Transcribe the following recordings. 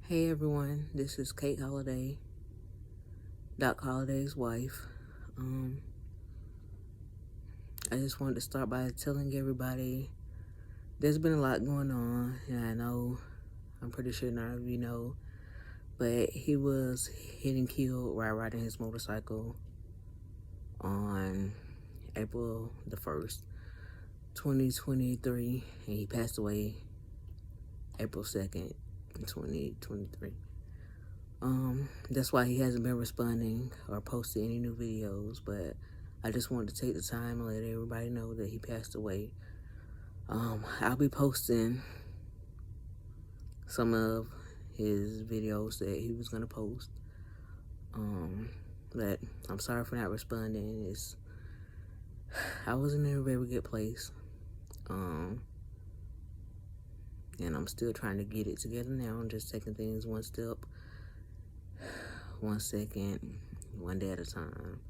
Hey everyone, this is Kate Holiday, Doc Holliday's wife. I just wanted to start by telling everybody there's been a lot going on, and I know, I'm pretty sure none of you know, but he was hit and killed while riding his motorcycle on April the 1st, 2023, and he passed away April 2nd, 2023. That's why he hasn't been responding or posting any new videos, but I just wanted to take the time and let everybody know that he passed away. I'll be posting some of his videos that he was gonna post. But I'm sorry for not responding. I wasn't in a very good place. And I'm still trying to get it together now. I'm just taking things one step, 1 second, one day at a time.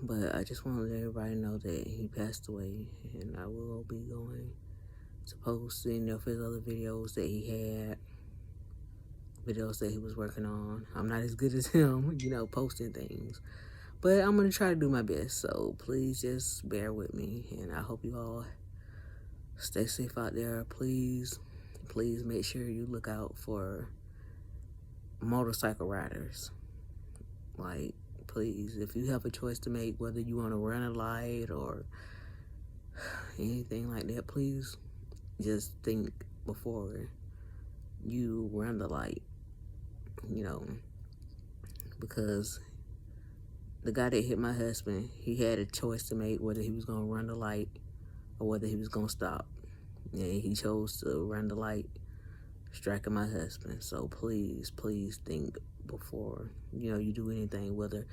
But I just want to let everybody know that he passed away, and I will be going to post any of his other videos that he had, videos that he was working on. I'm not as good as him, posting things, but I'm going to try to do my best, so please just bear with me, and I hope you all stay safe out there. Please make sure you look out for motorcycle riders. Like, please, if you have a choice to make, whether you want to run a light or anything like that, please just think before you run the light, because the guy that hit my husband, he had a choice to make whether he was going to run the light or whether he was going to stop. And he chose to run the light, striking my husband. So please think before, you do anything, whether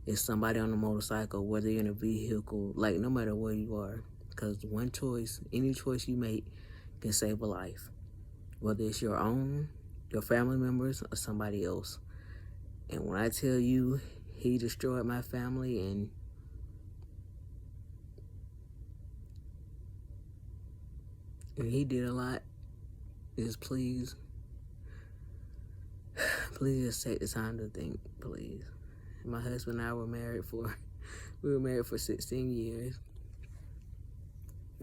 it's somebody on a motorcycle, whether you're in a vehicle, like no matter where you are. Because one choice, any choice you make can save a life. Whether it's your own, your family members, or somebody else. And when I tell you he destroyed my family and he did a lot, is please just take the time to think, please. My husband and I were married for 16 years.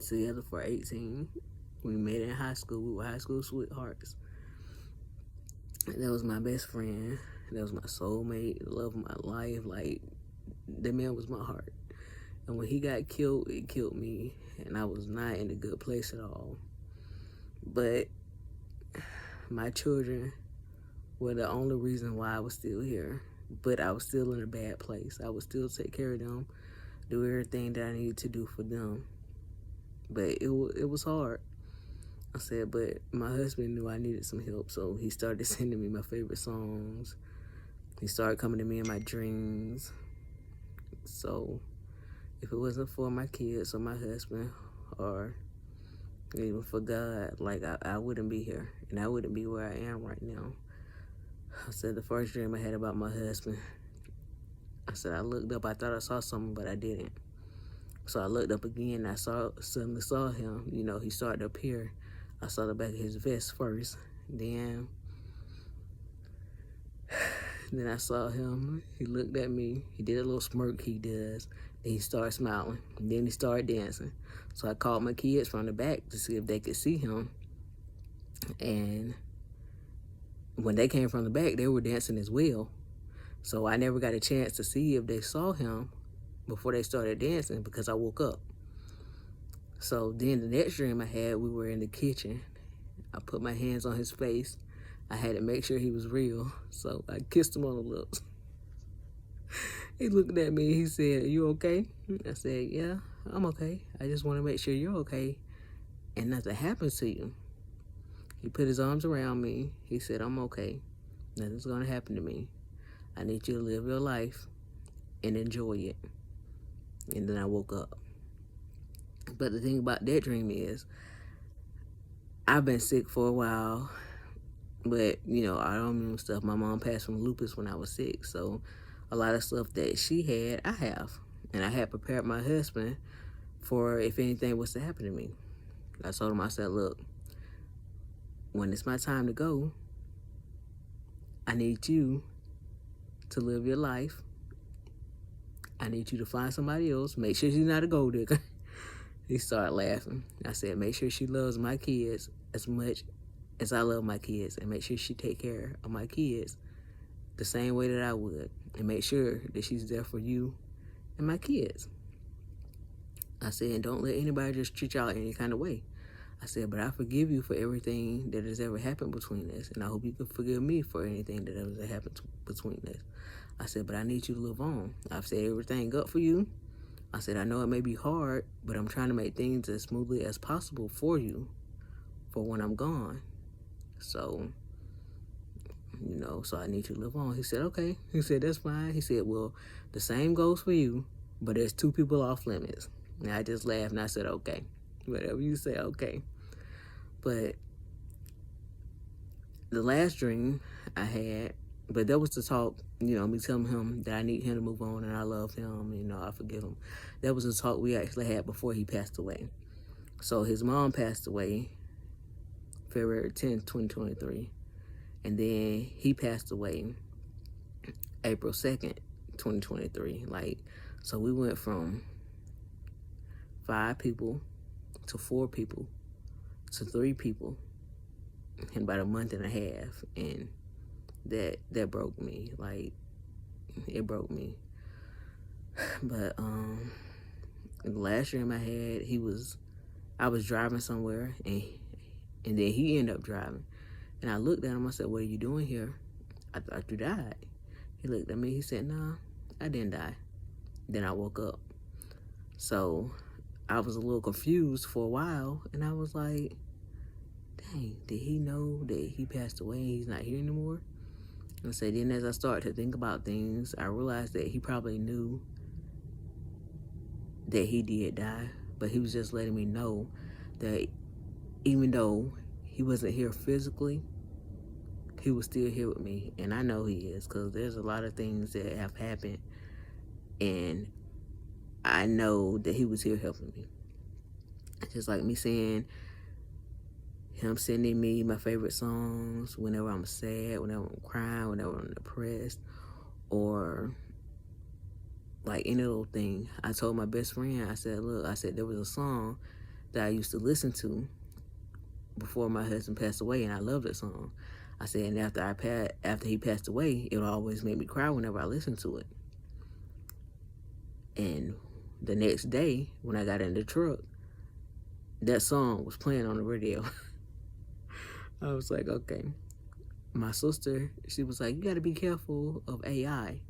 Together for 18. We met in high school. We were high school sweethearts. That was my best friend. That was my soulmate, the love of my life. Like, that man was my heart. And when he got killed, it killed me. And I was not in a good place at all. But my children were the only reason why I was still here. But I was still in a bad place. I would still take care of them, do everything that I needed to do for them. But it was hard. I said, but my husband knew I needed some help, so he started sending me my favorite songs. He started coming to me in my dreams. So if it wasn't for my kids or my husband or even for God, like I wouldn't be here, and I wouldn't be where I am right now. I said the first dream I had about my husband, I said I looked up, I thought I saw something, but I didn't. So I looked up again, and I suddenly saw him. He started to appear. I saw the back of his vest first. Then I saw him. He looked at me. He did a little smirk he does. Then he started smiling. Then he started dancing. So I called my kids from the back to see if they could see him. And when they came from the back, they were dancing as well. So I never got a chance to see if they saw him before they started dancing because I woke up. So then the next dream I had, we were in the kitchen. I put my hands on his face. I had to make sure he was real. So I kissed him on the lips. He looked at me. He said, "Are you okay?" I said, "Yeah, I'm okay. I just want to make sure you're okay and nothing happens to you." He put his arms around me. He said, "I'm okay. Nothing's going to happen to me. I need you to live your life and enjoy it." And then I woke up. But the thing about that dream is, I've been sick for a while, but, autoimmune stuff. My mom passed from lupus when I was 6, so a lot of stuff that she had, I have. And I had prepared my husband for if anything was to happen to me. I told him, I said, look, when it's my time to go, I need you to live your life. I need you to find somebody else. Make sure she's not a gold digger. He started laughing. I said, make sure she loves my kids as much as I love my kids, and make sure she take care of my kids the same way that I would, and make sure that she's there for you and my kids. I said, and don't let anybody just treat y'all any kind of way. I said, but I forgive you for everything that has ever happened between us, and I hope you can forgive me for anything that has happened between us. I said, but I need you to live on. I've set everything up for you. I said, I know it may be hard, but I'm trying to make things as smoothly as possible for you for when I'm gone. So, so I need you to live on. He said, okay. He said, that's fine. He said, well, the same goes for you, but there's 2 people off limits. And I just laughed and I said, okay. Whatever you say, okay. But the last dream I had, but that was to talk, me telling him that I need him to move on and I love him, I forgive him. That was a talk we actually had before he passed away. So his mom passed away February 10th, 2023. And then he passed away April 2nd, 2023. So we went from 5 people to 4 people to 3 people in about a month and a half. And that broke me. It broke me. But the last dream I had, I was driving somewhere and then he ended up driving. And I looked at him, I said, what are you doing here? I thought you died. He looked at me, he said, no, I didn't die. Then I woke up. So I was a little confused for a while, and I was like, dang, did he know that he passed away and he's not here anymore? And so then as I started to think about things, I realized that he probably knew that he did die, but he was just letting me know that even though he wasn't here physically, he was still here with me. And I know he is, because there's a lot of things that have happened, and I know that he was here helping me. Just like me saying, him sending me my favorite songs whenever I'm sad, whenever I'm crying, whenever I'm depressed, or like any little thing. I told my best friend, I said, look, there was a song that I used to listen to before my husband passed away, and I loved that song. I said, and after he passed away, it would always make me cry whenever I listened to it. And the next day, when I got in the truck, that song was playing on the radio. I was like, okay. My sister, she was like, you got to be careful of AI.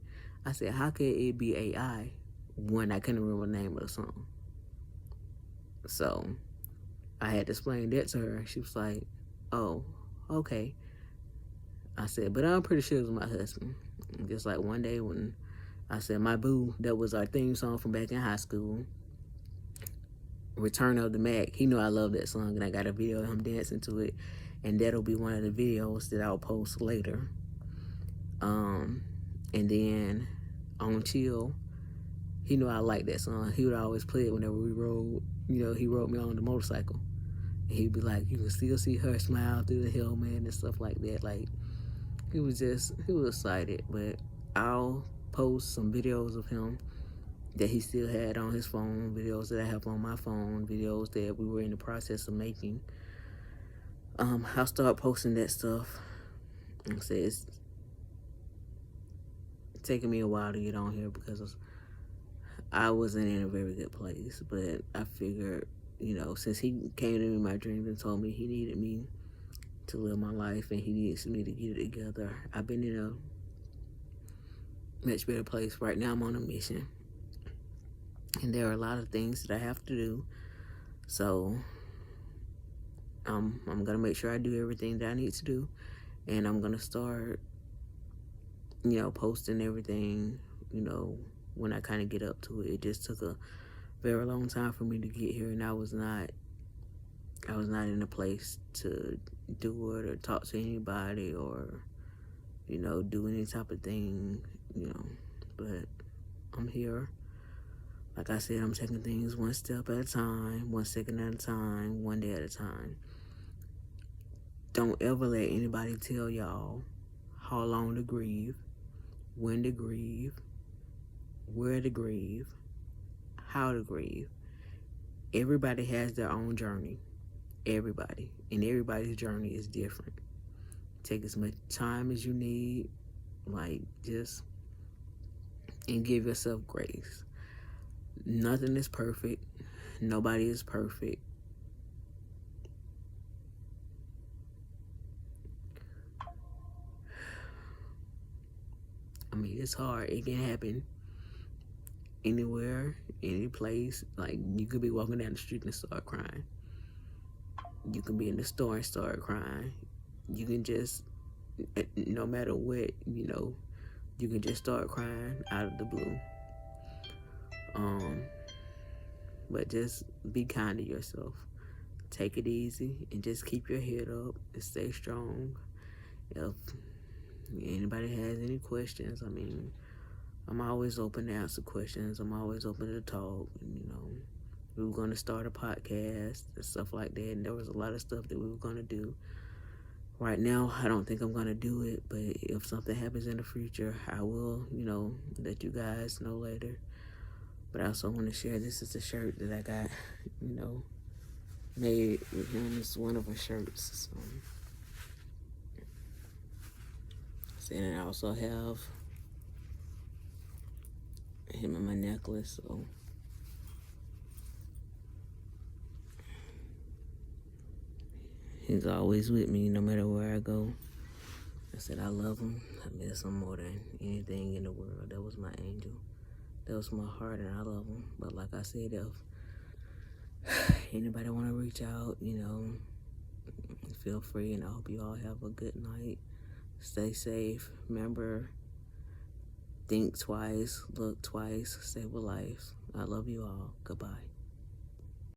I said, how could it be AI when I couldn't remember the name of the song? So I had to explain that to her. She was like, oh, okay. I said, but I'm pretty sure it was my husband. Just like one day when I said, my boo, that was our theme song from back in high school, Return of the Mac. He knew I love that song, and I got a video of him dancing to it, and that'll be one of the videos that I'll post later. And then on Chill, he knew I liked that song. He would always play it whenever we rode. He rode me on the motorcycle. And he'd be like, you can still see her smile through the helmet and stuff like that. Like, he was excited. But I'll post some videos of him that he still had on his phone, videos that I have on my phone, videos that we were in the process of making. I'll start posting that stuff. Like I said, it's taking me a while to get on here because I wasn't in a very good place. But I figured, since he came to me in my dreams and told me he needed me to live my life and he needs me to get it together, I've been in a much better place. Right now I'm on a mission, and there are a lot of things that I have to do. So I'm gonna make sure I do everything that I need to do, and I'm gonna start posting everything when I kind of get up to it. It just took a very long time for me to get here, and I was not in a place to do it or talk to anybody or do any type of thing, but I'm here. Like I said, I'm taking things one step at a time, 1 second at a time, 1 day at a time. Don't ever let anybody tell y'all how long to grieve, when to grieve, where to grieve, how to grieve. Everybody has their own journey. Everybody. And everybody's journey is different. Take as much time as you need, and give yourself grace. Nothing is perfect. Nobody is perfect. I mean, it's hard. It can happen anywhere, any place. Like, you could be walking down the street and start crying. You can be in the store and start crying. You can just, no matter what, you can just start crying out of the blue. But just be kind to yourself. Take it easy and just keep your head up and stay strong. If anybody has any questions, I'm always open to answer questions. I'm always open to talk. We were going to start a podcast and stuff like that, and there was a lot of stuff that we were going to do. Right now, I don't think I'm going to do it, but if something happens in the future, I will, let you guys know later. But I also want to share, this is the shirt that I got, made with him. It's one of our shirts. And I also have him in my necklace, so he's always with me no matter where I go. I said I love him. I miss him more than anything in the world. That was my angel. That was my heart, and I love him. But like I said, if anybody want to reach out, feel free, and I hope you all have a good night. Stay safe. Remember, think twice, look twice, save a life. I love you all. Goodbye.